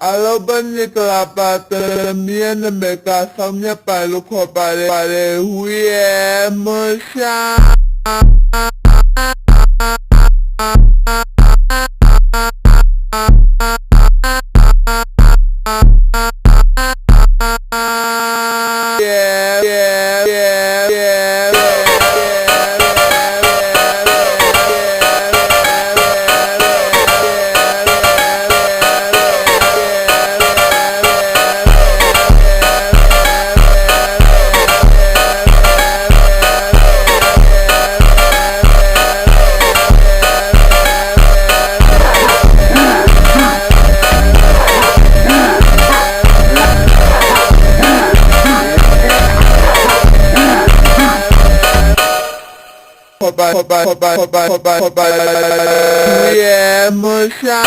Alobaniklapata miana meka samnya palu ko pare huye musha yeah, musha